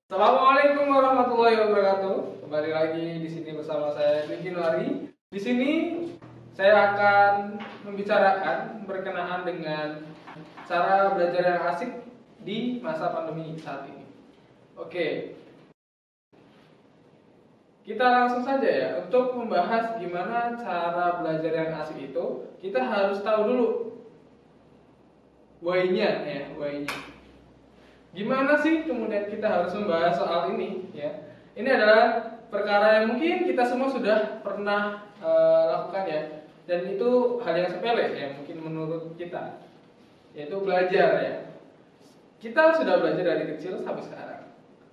Assalamualaikum warahmatullahi wabarakatuh. Kembali lagi di sini bersama saya Diki Nuari. Di sini saya akan membicarakan berkenaan dengan cara belajar yang asik di masa pandemi saat ini. Oke, kita langsung saja ya. Untuk membahas gimana cara belajar yang asik itu, kita harus tahu dulu why-nya ya, why-nya. Gimana sih kemudian kita harus membahas soal ini ya? Ini adalah perkara yang mungkin kita semua sudah pernah lakukan ya, dan itu hal yang sepele ya mungkin menurut kita, yaitu belajar ya. Kita sudah belajar dari kecil sampai sekarang,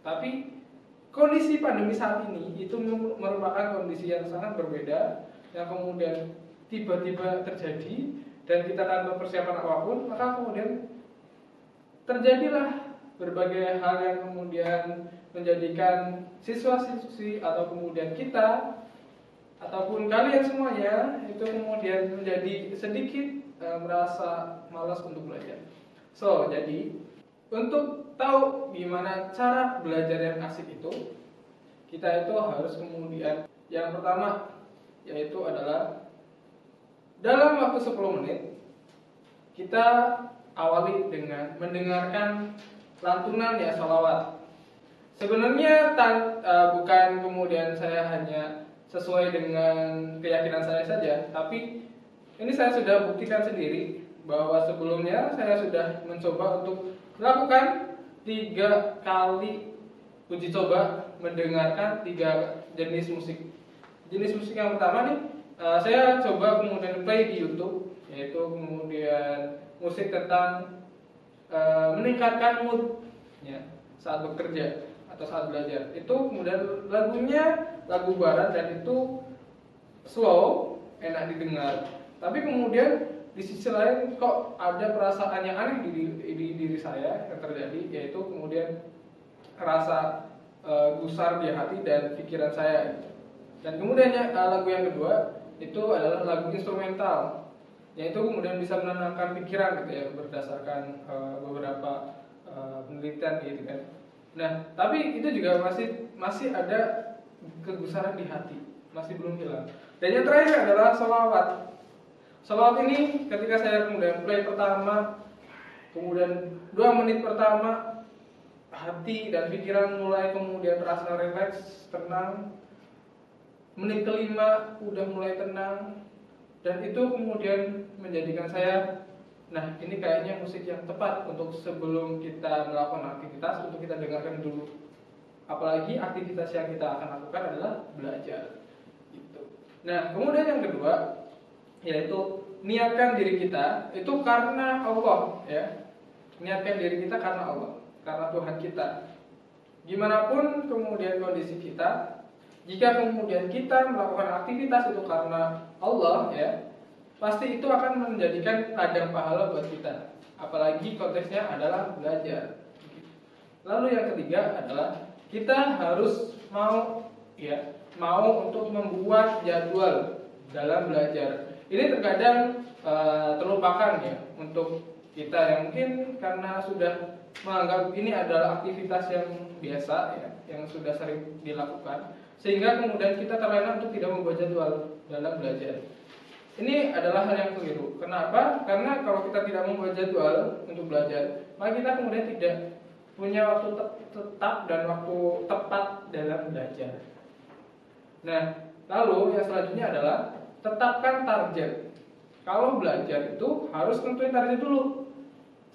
tapi kondisi pandemi saat ini itu merupakan kondisi yang sangat berbeda, yang kemudian tiba-tiba terjadi dan kita tanpa persiapan apapun, maka kemudian terjadilah berbagai hal yang kemudian menjadikan siswa-siswi atau kemudian kita ataupun kalian semuanya itu kemudian menjadi sedikit merasa malas untuk belajar. Jadi untuk tahu gimana cara belajar yang asik itu, kita itu harus kemudian yang pertama yaitu adalah dalam waktu 10 menit kita awali dengan mendengarkan lantunan ya sholawat. Sebenarnya bukan kemudian saya hanya sesuai dengan keyakinan saya saja, tapi ini saya sudah buktikan sendiri bahwa sebelumnya saya sudah mencoba untuk melakukan 3 kali uji coba mendengarkan 3 jenis musik. Jenis musik yang pertama nih, saya coba kemudian play di YouTube, yaitu kemudian musik tentang meningkatkan mood ya, saat bekerja atau saat belajar. Itu kemudian lagunya lagu barat dan itu slow, enak didengar. Tapi kemudian di sisi lain kok ada perasaan yang aneh di diri saya yang terjadi, yaitu kemudian rasa gusar di hati dan pikiran saya. Dan kemudian lagu yang kedua itu adalah lagu instrumental, yaitu kemudian bisa menenangkan pikiran gitu ya, berdasarkan beberapa penelitian gitu kan. Nah, tapi itu juga masih ada kegusaran di hati, masih belum hilang. Dan yang terakhir adalah sholawat. Sholawat ini ketika saya kemudian play pertama, kemudian 2 menit pertama, hati dan pikiran mulai kemudian terasa rileks, tenang. Menit kelima udah mulai tenang, dan itu kemudian menjadikan saya, nah ini kayaknya musik yang tepat untuk sebelum kita melakukan aktivitas, untuk kita dengarkan dulu. Apalagi aktivitas yang kita akan lakukan adalah belajar gitu. Nah kemudian yang kedua yaitu niatkan diri kita itu karena Allah ya. Niatkan diri kita karena Allah, karena Tuhan kita. Gimana pun kemudian kondisi kita, jika kemudian kita melakukan aktivitas itu karena Allah ya, pasti itu akan menjadikan ladang pahala buat kita. Apalagi konteksnya adalah belajar. Lalu yang ketiga adalah kita harus mau untuk membuat jadwal dalam belajar. Ini terkadang terlupakan ya untuk kita yang mungkin karena sudah menganggap ini adalah aktivitas yang biasa ya, yang sudah sering dilakukan, sehingga kemudian kita terlena untuk tidak membuat jadwal dalam belajar. Ini adalah hal yang keliru. Kenapa? Karena kalau kita tidak membuat jadwal untuk belajar, maka kita kemudian tidak punya waktu tetap dan waktu tepat dalam belajar. Nah, lalu yang selanjutnya adalah tetapkan target. Kalau belajar itu harus tentuin target dulu.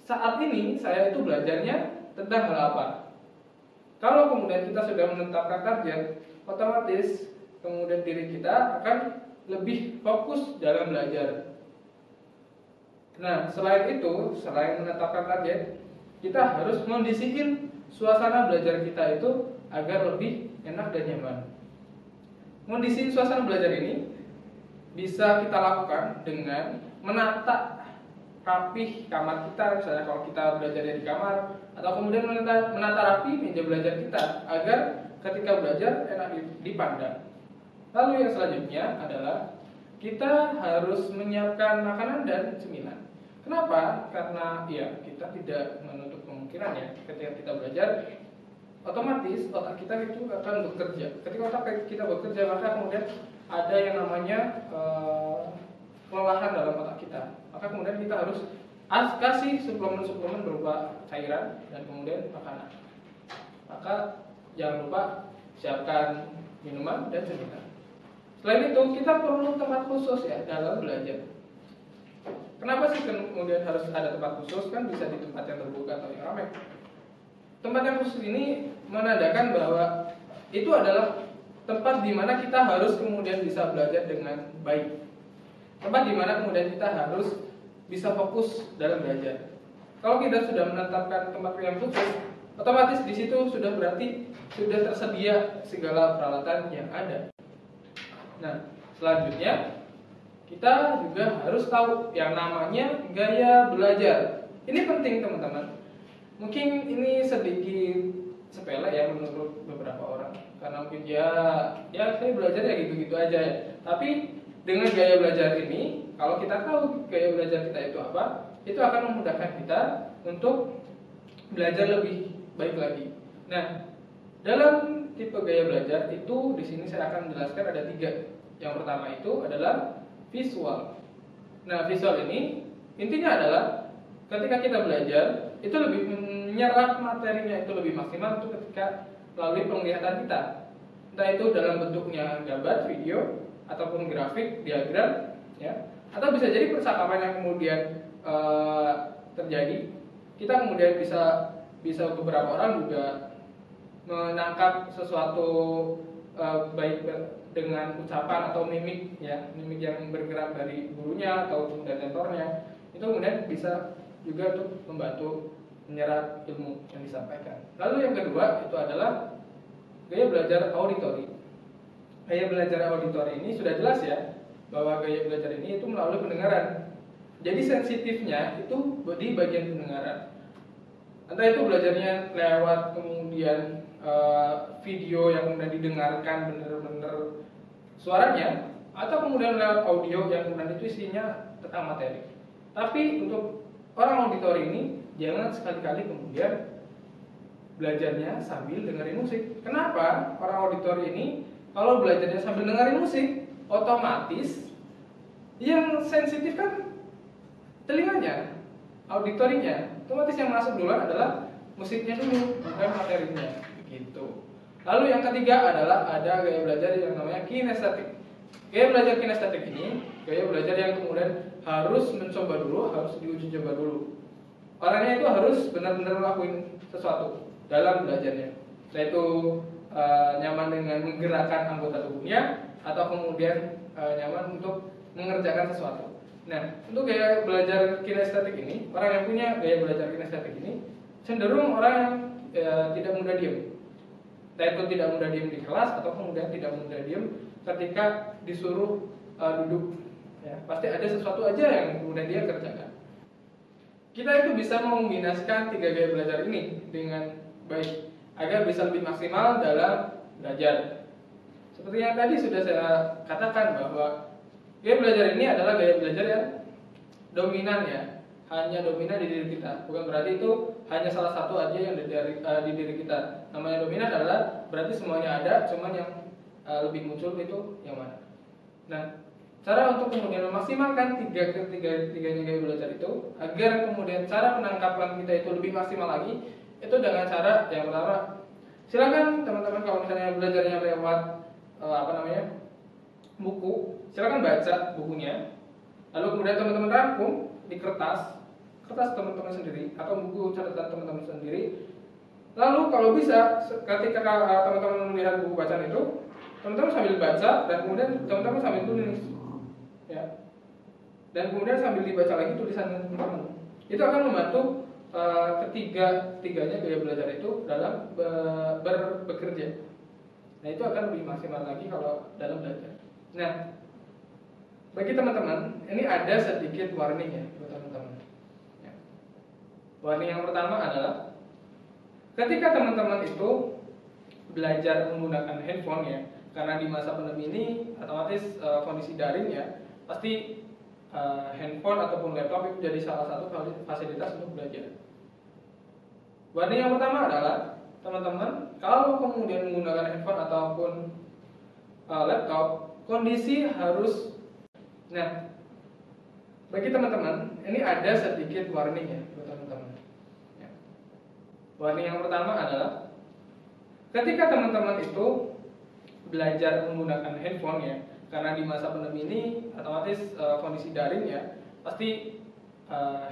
Saat ini saya itu belajarnya tentang hal apa. Kalau kemudian kita sudah menetapkan target, otomatis kemudian diri kita akan lebih fokus dalam belajar. Nah, selain itu, selain menetapkan target, kita harus mendisiplin suasana belajar kita itu agar lebih enak dan nyaman. Mendisiplin suasana belajar ini bisa kita lakukan dengan menata rapih kamar kita, misalnya kalau kita belajar di kamar, atau kemudian menata rapi meja belajar kita agar ketika belajar enak dipandang. Lalu yang selanjutnya adalah kita harus menyiapkan makanan dan cemilan. Kenapa? Karena ya kita tidak menutup kemungkinan ya ketika kita belajar otomatis otak kita itu akan bekerja. Ketika otak kita bekerja, maka kemudian ada yang namanya kelelahan dalam otak kita. Maka kemudian kita harus kasih suplemen-suplemen berupa cairan dan kemudian makanan. Maka jangan lupa siapkan minuman dan cemilan. Selain itu, kita perlu tempat khusus ya dalam belajar. Kenapa sih kemudian harus ada tempat khusus? Kan bisa di tempat yang terbuka atau yang ramai. Tempat yang khusus ini menandakan bahwa itu adalah tempat di mana kita harus kemudian bisa belajar dengan baik. Tempat di mana kemudian kita harus bisa fokus dalam belajar. Kalau kita sudah menetapkan tempat yang khusus, otomatis di situ sudah berarti sudah tersedia segala peralatan yang ada. Nah, selanjutnya kita juga harus tahu yang namanya gaya belajar. Ini penting teman-teman. Mungkin ini sedikit sepele ya menurut beberapa orang, karena mungkin ya saya belajar ya gitu-gitu aja ya. Tapi dengan gaya belajar ini, kalau kita tahu gaya belajar kita itu apa, itu akan memudahkan kita untuk belajar lebih baik lagi. Nah, dalam tipe gaya belajar itu di sini saya akan menjelaskan ada 3. Yang pertama itu adalah visual. Nah, visual ini intinya adalah ketika kita belajar itu lebih menyerap materinya itu lebih maksimal untuk ketika melalui penglihatan kita. Entah itu dalam bentuknya gambar, video, ataupun grafik, diagram, ya. Atau bisa jadi percakapan yang kemudian terjadi. Kita kemudian bisa beberapa orang juga menangkap sesuatu baik dengan ucapan atau mimik ya, mimik yang bergerak dari gurunya atau dari mentornya, itu kemudian bisa juga untuk membantu menyerap ilmu yang disampaikan. Lalu yang kedua itu adalah gaya belajar auditori. Gaya belajar auditori ini sudah jelas ya bahwa gaya belajar ini itu melalui pendengaran. Jadi sensitifnya itu di bagian pendengaran. Entah itu belajarnya lewat kemudian video yang kemudian didengarkan benar-benar suaranya, atau kemudian lewat audio yang kemudian itu isinya tentang materi. Tapi untuk orang auditori ini jangan sekali-kali kemudian belajarnya sambil dengerin musik. Kenapa? Orang auditori ini kalau belajarnya sambil dengerin musik, otomatis yang sensitif kan telinganya, auditorinya. Otomatis yang masuk duluan adalah musiknya dulu, bukan materinya, gitu. Lalu yang ketiga adalah ada gaya belajar yang namanya kinestetik. Gaya belajar kinestetik ini gaya belajar yang kemudian harus mencoba dulu, harus diuji coba dulu. Orangnya itu harus benar-benar melakukan sesuatu dalam belajarnya, yaitu nyaman dengan menggerakkan anggota tubuhnya atau kemudian nyaman untuk mengerjakan sesuatu. Nah, untuk gaya belajar kinestetik ini, orang yang punya gaya belajar kinestetik ini cenderung orang yang tidak mudah diam. Entah itu tidak mudah diam di kelas atau kemudian tidak mudah diam ketika disuruh duduk. Ya, pasti ada sesuatu aja yang kemudian dia kerjakan. Kita itu bisa mengombinasikan 3 gaya belajar ini dengan baik agar bisa lebih maksimal dalam belajar. Seperti yang tadi sudah saya katakan bahwa gaya belajar ini adalah gaya belajar yang dominan ya, hanya dominan di diri kita. Bukan berarti itu hanya salah satu aja yang di diri kita. Namanya dominan adalah berarti semuanya ada, cuman yang lebih muncul itu yang mana. Nah, cara untuk kemudian memaksimalkan tiganya gaya belajar itu agar kemudian cara penangkapan kita itu lebih maksimal lagi, itu dengan cara yang pertama, silakan teman-teman kalau misalnya belajarnya lewat buku, silakan baca bukunya. Lalu kemudian teman-teman rangkum di kertas teman-teman sendiri atau buku catatan teman-teman sendiri. Lalu kalau bisa ketika teman-teman melihat buku bacaan itu, teman-teman sambil baca dan kemudian teman-teman sambil tulis, ya. Dan kemudian sambil dibaca lagi tulisan teman-teman. Itu akan membantu tiganya gaya belajar itu dalam bekerja. Nah, itu akan lebih maksimal lagi kalau dalam belajar. Nah, bagi teman-teman, ini ada sedikit warning ya buat teman-teman. Ya. Warning yang pertama adalah ketika teman-teman itu belajar menggunakan handphone ya, karena di masa pandemi ini otomatis kondisi daring ya, pasti handphone ataupun laptop itu jadi salah satu fasilitas untuk belajar. Warning yang pertama adalah teman-teman kalau kemudian menggunakan handphone ataupun laptop, kondisi harus. Nah, bagi teman-teman, ini ada sedikit warning ya buat teman-teman. Ya. Warning yang pertama adalah ketika teman-teman itu belajar menggunakan handphone ya, karena di masa pandemi ini otomatis kondisi daring ya, pasti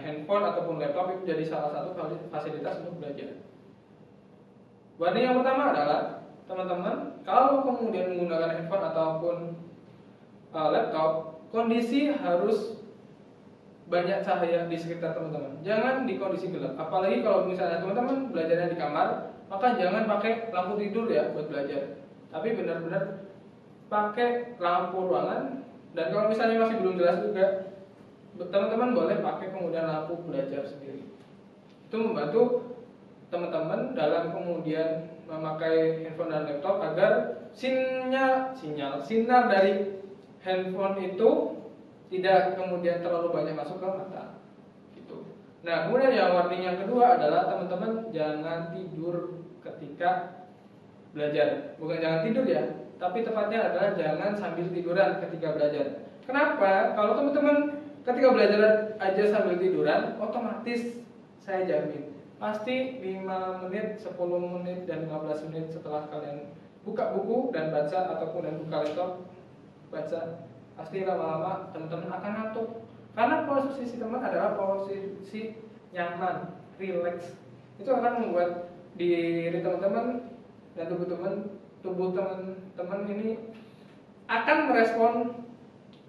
handphone ataupun laptop itu jadi salah satu fasilitas untuk belajar. Warning yang pertama adalah teman-teman, kalau kemudian menggunakan handphone ataupun laptop, kondisi harus banyak cahaya di sekitar teman-teman. Jangan di kondisi gelap. Apalagi kalau misalnya teman-teman belajarnya di kamar, maka jangan pakai lampu tidur ya buat belajar. Tapi benar-benar pakai lampu ruangan. Dan kalau misalnya masih belum jelas juga, teman-teman boleh pakai kemudian lampu belajar sendiri. Itu membantu teman-teman dalam kemudian memakai handphone dan laptop agar sinar dari handphone itu tidak kemudian terlalu banyak masuk ke mata gitu. Nah, kemudian yang warning yang kedua adalah teman-teman jangan tidur ketika belajar. Bukan jangan tidur ya, tapi tepatnya adalah jangan sambil tiduran ketika belajar. Kenapa? Kalau teman-teman ketika belajar aja sambil tiduran, otomatis saya jamin pasti 5 menit, 10 menit, dan 15 menit setelah kalian buka buku dan baca ataupun dan buka laptop baca, pasti lama-lama teman-teman akan ngantuk. Karena posisi teman adalah posisi nyaman, relax. Itu akan membuat diri teman-teman dan tubuh teman-teman ini akan merespon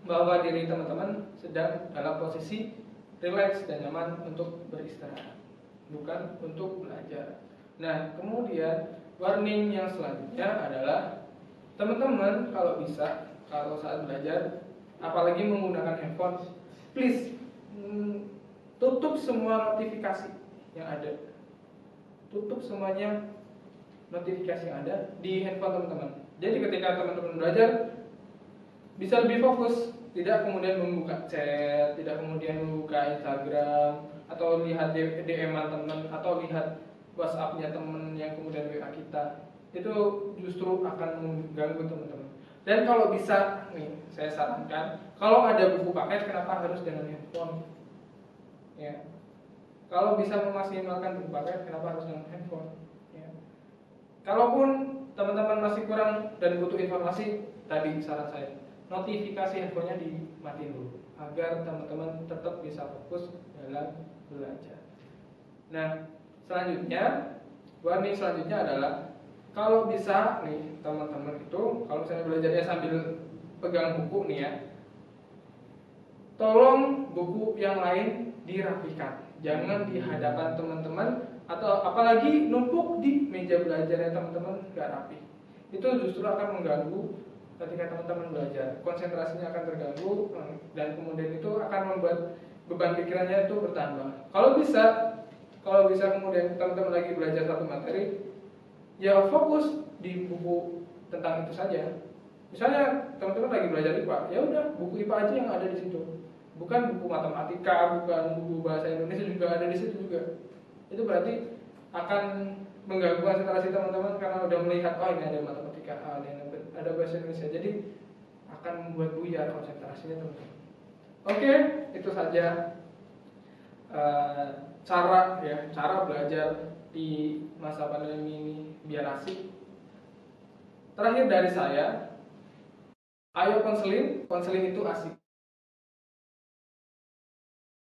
bahwa diri teman-teman sedang dalam posisi relax dan nyaman untuk beristirahat, bukan untuk belajar. Nah, kemudian warning yang selanjutnya adalah teman-teman kalau bisa, kalau saat belajar, apalagi menggunakan handphone, please tutup semua notifikasi yang ada. Tutup semuanya notifikasi yang ada di handphone teman-teman. Jadi ketika teman-teman belajar bisa lebih fokus, tidak kemudian membuka chat, tidak kemudian membuka Instagram, atau lihat DM-an teman, atau lihat WhatsApp-nya teman yang kemudian WA kita. Itu justru akan mengganggu teman-teman. Dan kalau bisa nih, saya sarankan kalau ada buku paket, kenapa harus dengan handphone? Ya. Kalau bisa memaksimalkan buku paket, kenapa harus dengan handphone? Ya. Kalaupun teman-teman masih kurang dan butuh informasi, tadi saran saya, notifikasi handphonenya dimatiin dulu agar teman-teman tetap bisa fokus dalam belajar. Nah, selanjutnya, warning selanjutnya adalah kalau bisa nih teman-teman itu, kalau misalnya belajarnya sambil pegang buku nih ya, tolong buku yang lain dirapikan. Jangan di hadapan teman-teman, atau apalagi numpuk di meja belajarnya teman-teman nggak rapi. Itu justru akan mengganggu ketika teman-teman belajar. Konsentrasinya akan terganggu, dan kemudian itu akan membuat beban pikirannya itu bertambah. Kalau bisa kemudian teman-teman lagi belajar satu materi, ya fokus di buku tentang itu saja. Misalnya teman-teman lagi belajar IPA, ya udah buku IPA aja yang ada di situ. Bukan buku matematika, bukan buku bahasa Indonesia juga ada di situ juga. Itu berarti akan mengganggu konsentrasi teman-teman karena udah melihat, oh ini ada matematika, ini ada bahasa Indonesia. Jadi akan membuat buyar konsentrasinya teman-teman. Oke, itu saja cara belajar di masa pandemi ini biar asik. Terakhir dari saya, ayo konseling itu asik.